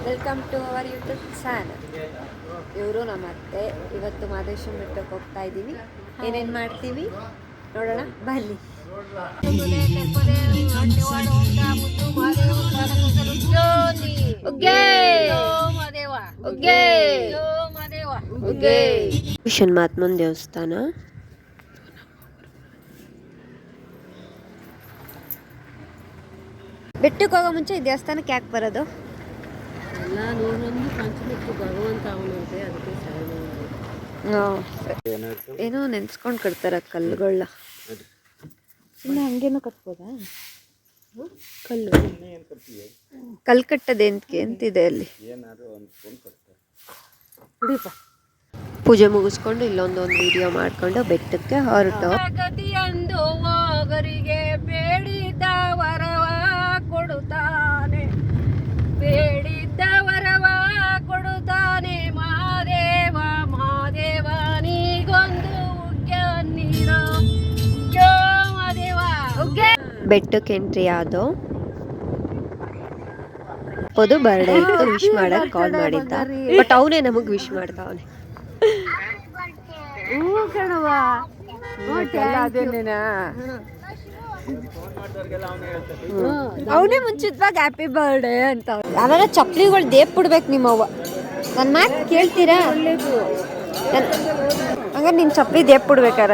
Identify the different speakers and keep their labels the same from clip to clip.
Speaker 1: Welcome to our YouTube channel. ಇವರು ನಮ್ಮ ಅತ್ತೆ. ಇವತ್ತು ಮಹದೇಶ್ವರ ಬೆಟ್ಟಕ್ಕೆ ಹೋಗ್ತಾ ಇದ್ದೀವಿ. ಏನೇನು ಮಾಡ್ತೀವಿ ನೋಡೋಣ ಬನ್ನಿ. ಶನ್ಮಾತ್ಮನ್ ದೇವಸ್ಥಾನ. ಬೆಟ್ಟಕ್ಕೆ ಹೋಗೋ ಮುಂಚೆ ಈ ದೇವಸ್ಥಾನಕ್ಕೆ ಯಾಕೆ ಬರೋದು?
Speaker 2: ಎಲ್ಲ ನೋಡೊಂದು ಪಂಚಮುಖ ಭಗವಂತ ಅವನಂತೆ, ಅದಕ್ಕೆ
Speaker 1: ಏನೋ ನೆನ್ಸ್ಕೊಂಡು ಕಟ್ತಾರ ಕಲ್ಲುಗಳನ್ನ. ಇಲ್ಲ ಹಂಗೇನೋ ಕಟ್ಬೋದಾ? ಕಲ್ಲು ಕಟ್ಟೋದೇಂತಕ್ಕೆ ಅಂತಿದೆ ಅಲ್ಲಿ. ಪೂಜೆ ಮುಗಿಸ್ಕೊಂಡು ಇಲ್ಲೊಂದು ವಿಡಿಯೋ ಮಾಡ್ಕೊಂಡು ಬೆಟ್ಟಕ್ಕೆ ಹೊರಟು.
Speaker 2: ಗತಿಯಂದು ಹೋಗರಿಗೆ ಬೇಡಿದ್ದ ವರವ ಕೊಡುತ್ತಾನೆ, ಬೇಡಿದ್ದ ವರವ ಕೊಡುತ್ತಾನೆ. ಮಹಾದೇವ ಮಹಾದೇವ ನೀಗೊಂದು ಉಗ್ಗ ನೀರ ಮಹಾದೇವ.
Speaker 1: ಬೆಟ್ಟಕ್ಕೆ ಎಂಟ್ರಿ ಆದೋ ಅದು ಬರ್ಡೇ ಇತ್ತು. ವಿಶ್ ಮಾಡಕ್ ಕಾಲ್ ಮಾಡಿದ್ದ, ಬಟ್ ಅವನೇ ನಮಗ್ ವಿಶ್ ಮಾಡ್ತಾವನೆ. ಅವನೇ ಮುಂಚಿತವಾಗಿ ಹ್ಯಾಪಿ ಬರ್ಡೇ ಅಂತ. ಯಾವಾಗ ಚಪ್ಪಲಿಗಳು ದೇಪ್ ಬಿಡ್ಬೇಕು ನಿಮ್ಮವ್ವ. ನನ್ನ ಮಾತು ಕೇಳ್ತೀರಾ? ಹಂಗಾರೆ ನಿನ್ ಚಪ್ಪಲಿ ದೇಪ್ ಬಿಡ್ಬೇಕಾರ.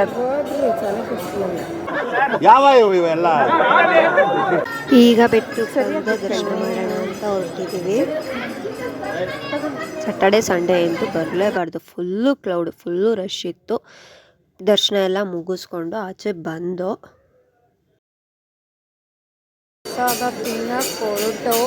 Speaker 1: ಈಗ ಬೆಟ್ಟು ದರ್ಶನ ಮಾಡೋಣ ಅಂತ ಹೊರಟಿದ್ದೀವಿ. ಸ್ಯಾಟರ್ಡೆ ಸಂಡೇ ಅಂತೂ ಬರಲೇಬಾರ್ದು. ಫುಲ್ಲು ಕ್ಲೌಡ್, ಫುಲ್ಲು ರಶ್ ಇತ್ತು. ದರ್ಶನ ಎಲ್ಲ ಮುಗಿಸ್ಕೊಂಡು ಆಚೆ ಬಂದು ಕೊರಟು.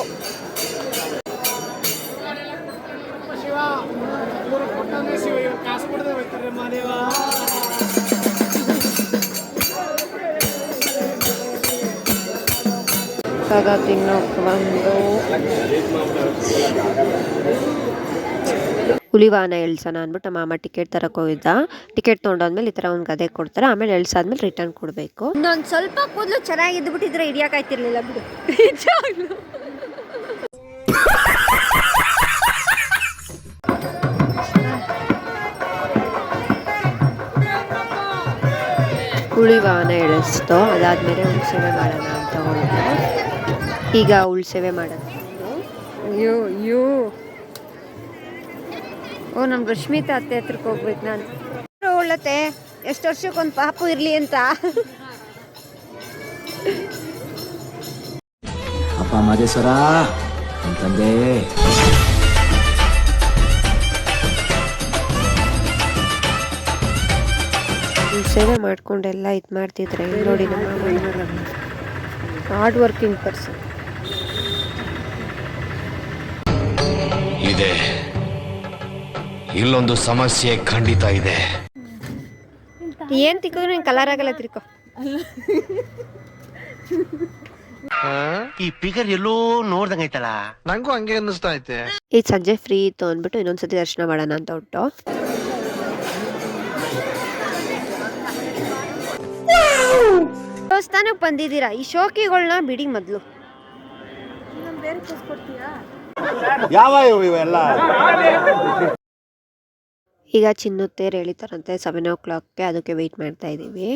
Speaker 1: ಸದಾ ತಿನ್ನೋಕೆ ಬಂದು ಹುಲಿವಾನ ಎಳ್ಸೋಣ ಅಂದ್ಬಿಟ್ಟು ನಮ್ಮ ಮಾಮ ಟಿಕೆಟ್ ತರಕ್ಕೆ ಹೋಗಿದ್ದ. ಟಿಕೆಟ್ ತೊಗೊಂಡಾದ್ಮೇಲೆ ಈ ಥರ ಒಂದು ಗದೆ ಕೊಡ್ತಾರೆ. ಆಮೇಲೆ ಎಳ್ಸಾದ್ಮೇಲೆ ರಿಟರ್ನ್ ಕೊಡಬೇಕು. ಇನ್ನೊಂದು ಸ್ವಲ್ಪ ಕೂದಲು ಚೆನ್ನಾಗಿದ್ದು ಬಿಟ್ಟಿದ್ರೆ ಹಿಡಿಯೋಕ್ಕಾಯ್ತಿರ್ಲಿಲ್ಲ ಬಿಡು. ಹುಳಿವಾನ ಎಳಿಸ್ತು. ಅದಾದ್ಮೇಲೆ ಉಳ್ಸೇವೆ ಮಾಡೋಣ ಅಂತ ಹೋಗಿ ಈಗ ಉಳ್ಸೇವೆ ಮಾಡೋದು. ಅಯ್ಯೋ ಓ, ನಮ್ಮ ರಶ್ಮಿತಾ ಅತ್ತೆ ಹತ್ರಕ್ಕೆ ಹೋಗ್ಬೇಕು ನಾನು. ಒಳ್ಳತೆ ಎಷ್ಟು ವರ್ಷಕ್ಕೊಂದು ಪಾಪು ಇರಲಿ ಅಂತ.
Speaker 3: ಅಪ್ಪ ಮಾದೇಶ್ವರ ಅಂತಂದೆ.
Speaker 1: ಸೇವೆ ಮಾಡ್ಕೊಂಡೆಲ್ಲ ಇದು ಮಾಡ್ತಿದ್ರೆ ನೋಡಿ. ನಮ್ಮ ಹಾರ್ಡ್ ವರ್ಕಿಂಗ್ ಪರ್ಸನ್
Speaker 4: ಇದೆ. ಇಲ್ಲೊಂದು ಸಮಸ್ಯೆ ಖಂಡಿತ ಇದೆ.
Speaker 1: ಏನ್ ತಿಕ್ಕಿದ್ರು ನೀನ್ ಕಲರ್ ಆಗಲ್ಲ. ತಿರ್ಕೋ.
Speaker 5: ಈ ಫಿಗರ್ ಎಲ್ಲೋ ನೋಡ್ದಂಗೈತಲ್ಲ, ನಂಗೂ ಹಂಗೆ ಅನ್ನಿಸ್ತಾ ಐತೆ.
Speaker 1: ಈ ಸಂಜೆ ಫ್ರೀ ಇತ್ತು ಅಂದ್ಬಿಟ್ಟು ಇನ್ನೊಂದ್ಸತಿ ದರ್ಶನ ಮಾಡೋಣ ಅಂತ ಹೊಟ್ಟು ದೇವಸ್ಥಾನಕ್ಕೆ ಬಂದಿದ್ದೀರಾ. ಈ ಶೋಕಿಗಳನ್ನ ಬಿಡಿ ಮೊದ್ಲು. ಈಗ ಚಿನ್ನತ್ತೇರು ಎಳಿತಾರಂತೆ 7 o'clock. ಅದಕ್ಕೆ ವೆಯ್ಟ್ ಮಾಡ್ತಾ ಇದ್ದೀವಿ.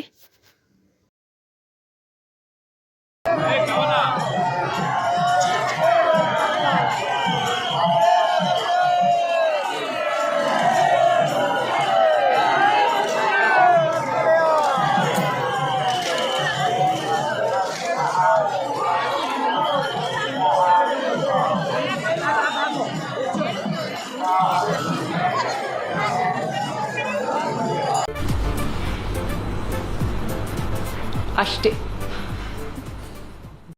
Speaker 2: ಅಷ್ಟೇ.